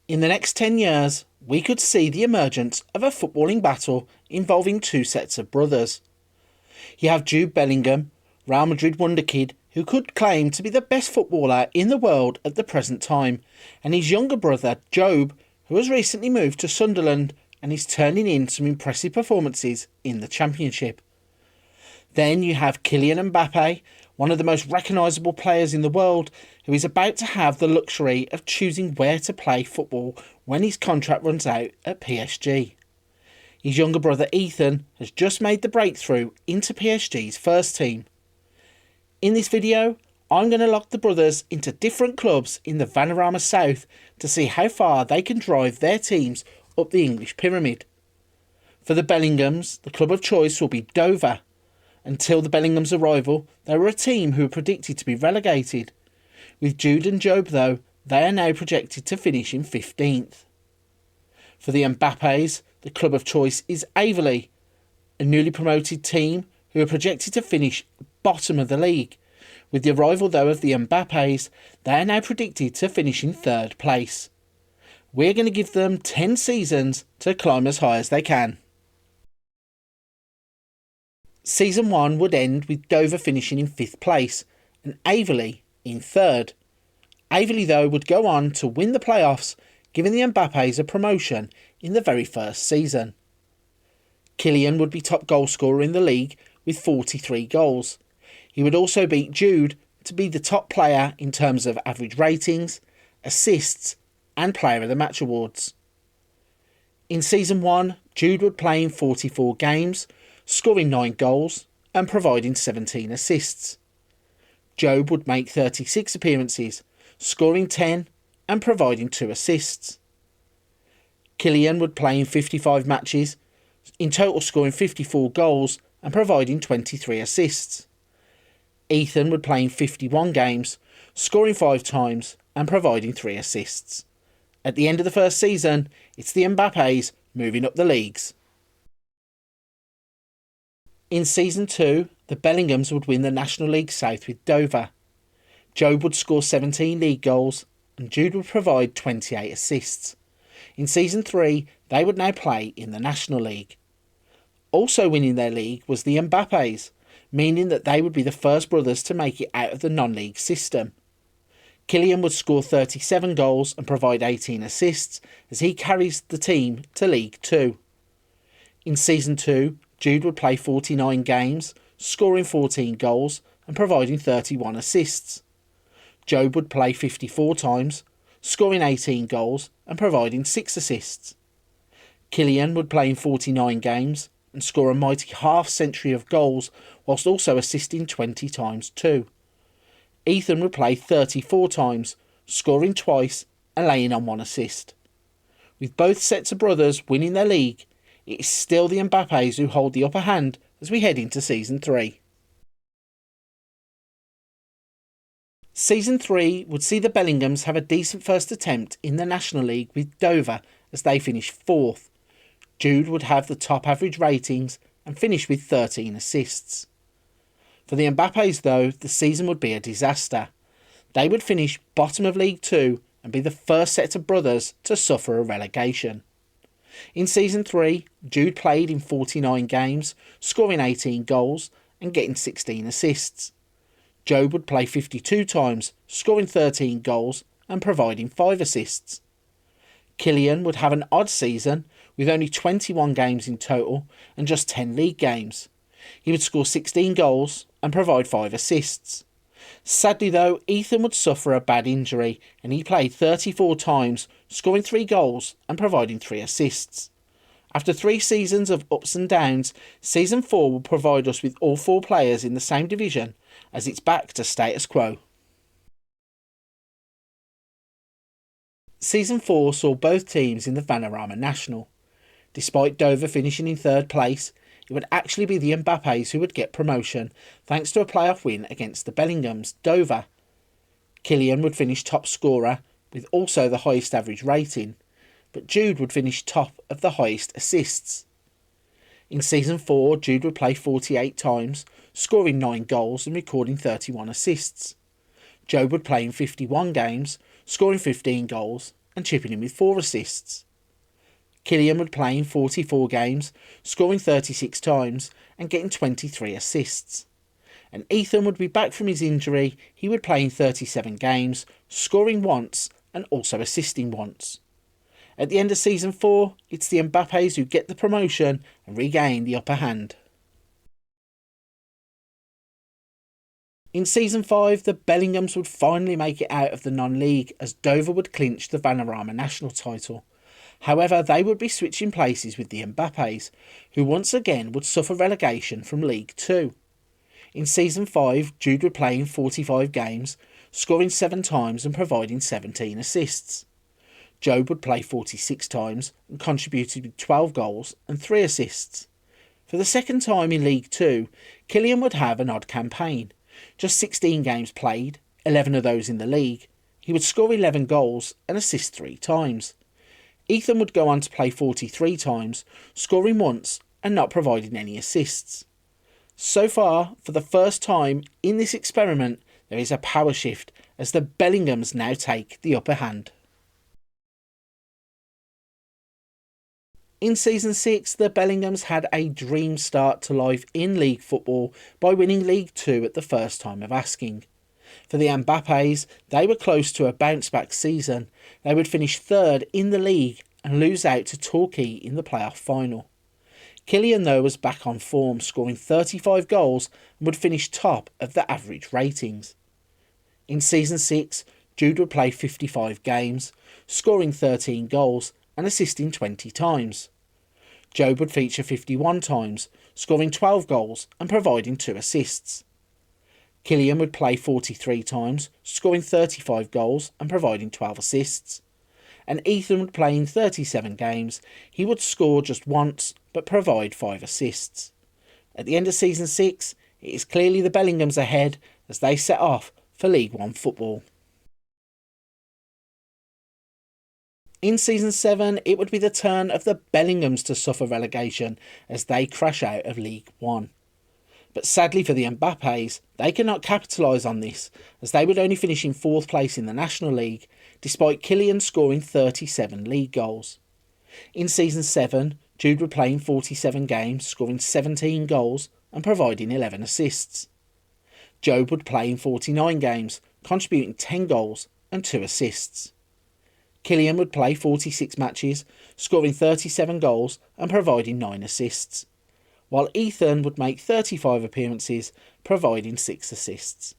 In the next 10 years, we could see the emergence of a footballing battle involving two sets of brothers. You have Jude Bellingham, Real Madrid wonderkid, who could claim to be the best footballer in the world at the present time, and his younger brother, Jobe, who has recently moved to Sunderland and is turning in some impressive performances in the Championship. Then you have Kylian Mbappe, one of the most recognisable players in the world, who is about to have the luxury of choosing where to play football when his contract runs out at PSG. His younger brother Ethan has just made the breakthrough into PSG's first team. In this video, I'm going to lock the brothers into different clubs in the Vanarama South to see how far they can drive their teams up the English pyramid. For the Bellinghams, the club of choice will be Dover. Until the Bellinghams' arrival, they were a team who were predicted to be relegated. With Jude and Jobe though, they are now projected to finish in 15th. For the Mbappes, the club of choice is Averley, a newly promoted team who are projected to finish bottom of the league. With the arrival though of the Mbappes, they are now predicted to finish in 3rd place. We're going to give them 10 seasons to climb as high as they can. Season 1 would end with Dover finishing in 5th place and Averley in 3rd. Averley though would go on to win the playoffs, giving the Mbappes a promotion in the very first season. Kylian would be top goal scorer in the league with 43 goals. He would also beat Jude to be the top player in terms of average ratings, assists and Player of the Match awards. In Season 1, Jude would play in 44 games, scoring 9 goals and providing 17 assists. Jobe would make 36 appearances, scoring 10 and providing 2 assists. Kylian would play in 55 matches, in total scoring 54 goals and providing 23 assists. Ethan would play in 51 games, scoring 5 times and providing 3 assists. At the end of the first season, it's the Mbappes moving up the leagues. In Season 2, the Bellinghams would win the National League South with Dover. Jobe would score 17 league goals and Jude would provide 28 assists. In Season 3, they would now play in the National League. Also winning their league was the Mbappes, meaning that they would be the first brothers to make it out of the non-league system. Kylian would score 37 goals and provide 18 assists as he carries the team to League 2. In Season 2, Jude would play 49 games, scoring 14 goals and providing 31 assists. Jobe would play 54 times, scoring 18 goals and providing 6 assists. Kylian would play in 49 games and score a mighty half-century of goals whilst also assisting 20 times too. Ethan would play 34 times, scoring twice and laying on 1 assist. With both sets of brothers winning their league, it is still the Mbappes who hold the upper hand as we head into Season 3. Season 3 would see the Bellinghams have a decent first attempt in the National League with Dover as they finish 4th. Jude would have the top average ratings and finish with 13 assists. For the Mbappes though, the season would be a disaster. They would finish bottom of League 2 and be the first set of brothers to suffer a relegation. In Season 3, Jude played in 49 games, scoring 18 goals and getting 16 assists. Jobe would play 52 times, scoring 13 goals and providing 5 assists. Kylian would have an odd season with only 21 games in total and just 10 league games. He would score 16 goals and provide 5 assists. Sadly though, Ethan would suffer a bad injury and he played 34 times, scoring 3 goals and providing 3 assists. After 3 seasons of ups and downs, Season 4 will provide us with all 4 players in the same division as it's back to status quo. Season 4 saw both teams in the Vanarama National. Despite Dover finishing in 3rd place, it would actually be the Mbappes who would get promotion thanks to a playoff win against the Bellinghams, Dover. Kylian would finish top scorer with also the highest average rating, but Jude would finish top of the highest assists. In Season 4, Jude would play 48 times, scoring 9 goals and recording 31 assists. Jobe would play in 51 games, scoring 15 goals and chipping in with 4 assists. Kylian would play in 44 games, scoring 36 times and getting 23 assists. And Ethan would be back from his injury. He would play in 37 games, scoring once and also assisting once. At the end of Season 4, it's the Mbappes who get the promotion and regain the upper hand. In Season 5, the Bellinghams would finally make it out of the non-league as Dover would clinch the Vanarama national title. However, they would be switching places with the Mbappes, who once again would suffer relegation from League 2. In Season 5, Jude would play in 45 games, scoring 7 times and providing 17 assists. Jobe would play 46 times and contributed with 12 goals and 3 assists. For the second time in League 2, Kylian would have an odd campaign. Just 16 games played, 11 of those in the league. He would score 11 goals and assist 3 times. Ethan would go on to play 43 times, scoring once and not providing any assists. So far, for the first time in this experiment, there is a power shift as the Bellinghams now take the upper hand. In Season 6, the Bellinghams had a dream start to life in league football by winning League 2 at the first time of asking. For the Mbappes, they were close to a bounce-back season. They would finish 3rd in the league and lose out to Torquay in the playoff final. Kylian, though, was back on form, scoring 35 goals and would finish top of the average ratings. In Season 6, Jude would play 55 games, scoring 13 goals and assisting 20 times. Jobe would feature 51 times, scoring 12 goals and providing 2 assists. Kylian would play 43 times, scoring 35 goals and providing 12 assists. And Ethan would play in 37 games. He would score just once but provide 5 assists. At the end of Season 6, it is clearly the Bellinghams ahead as they set off for League 1 football. In Season 7, it would be the turn of the Bellinghams to suffer relegation as they crash out of League 1. But sadly for the Mbappes, they cannot capitalise on this as they would only finish in 4th place in the National League, despite Kylian scoring 37 league goals. In Season 7, Jude would play in 47 games, scoring 17 goals and providing 11 assists. Jobe would play in 49 games, contributing 10 goals and 2 assists. Kylian would play 46 matches, scoring 37 goals and providing 9 assists, while Ethan would make 35 appearances, providing 6 assists.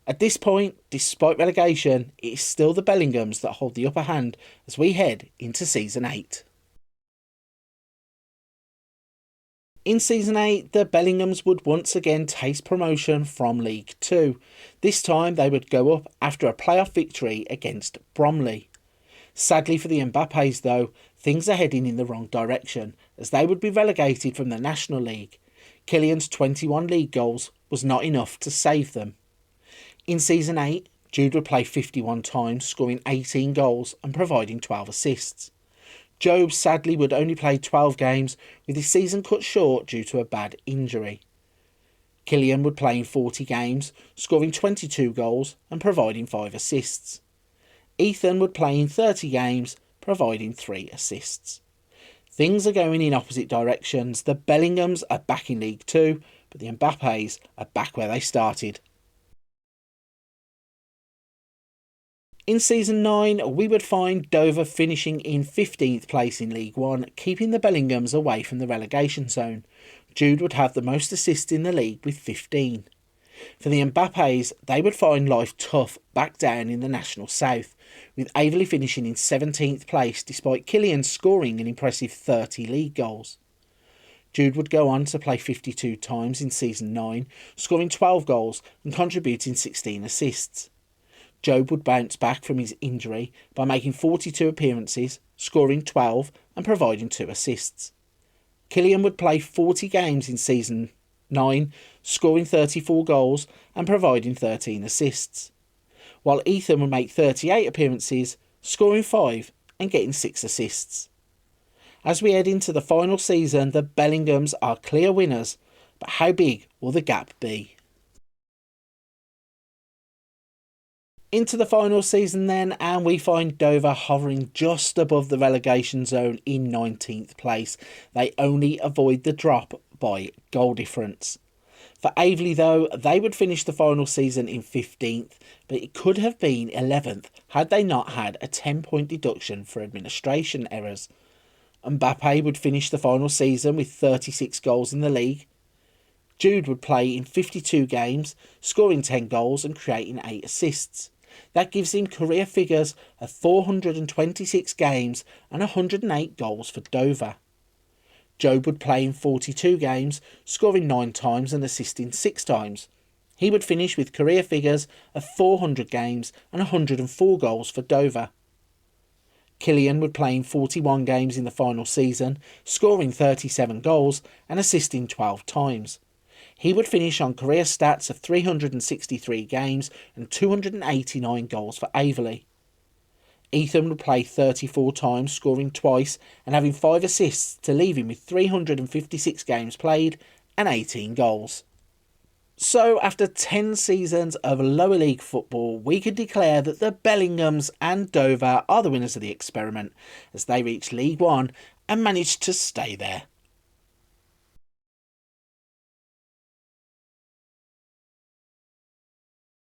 At this point, despite relegation, it is still the Bellinghams that hold the upper hand as we head into Season 8. In Season 8, the Bellinghams would once again taste promotion from League 2. This time they would go up after a playoff victory against Bromley. Sadly for the Mbappes though, things are heading in the wrong direction as they would be relegated from the National League. Kylian's 21 league goals was not enough to save them. In Season 8, Jude would play 51 times, scoring 18 goals and providing 12 assists. Jobe sadly would only play 12 games, with his season cut short due to a bad injury. Kylian would play in 40 games, scoring 22 goals and providing 5 assists. Ethan would play in 30 games, providing 3 assists. Things are going in opposite directions. The Bellinghams are back in League 2, but the Mbappes are back where they started. In Season 9, we would find Dover finishing in 15th place in League 1, keeping the Bellinghams away from the relegation zone. Jude would have the most assists in the league with 15. For the Mbappes, they would find life tough back down in the National South, with Averley finishing in 17th place despite Kylian scoring an impressive 30 league goals. Jude would go on to play 52 times in Season 9, scoring 12 goals and contributing 16 assists. Jobe would bounce back from his injury by making 42 appearances, scoring 12 and providing 2 assists. Kylian would play 40 games in Season 9, scoring 34 goals and providing 13 assists, while Ethan would make 38 appearances, scoring 5 and getting 6 assists. As we head into the final season, the Bellinghams are clear winners, but how big will the gap be? Into the final season then, and we find Dover hovering just above the relegation zone in 19th place. They only avoid the drop by goal difference. For Aveley though, they would finish the final season in 15th, but it could have been 11th had they not had a 10-point deduction for administration errors. Mbappe would finish the final season with 36 goals in the league. Jude would play in 52 games, scoring 10 goals and creating 8 assists. That gives him career figures of 426 games and 108 goals for Dover. Jobe would play in 42 games, scoring 9 times and assisting 6 times. He would finish with career figures of 400 games and 104 goals for Dover. Kylian would play in 41 games in the final season, scoring 37 goals and assisting 12 times. He would finish on career stats of 363 games and 289 goals for Aveley. Ethan would play 34 times, scoring twice and having 5 assists to leave him with 356 games played and 18 goals. So after 10 seasons of lower league football, we could declare that the Bellinghams and Dover are the winners of the experiment as they reached League One and managed to stay there.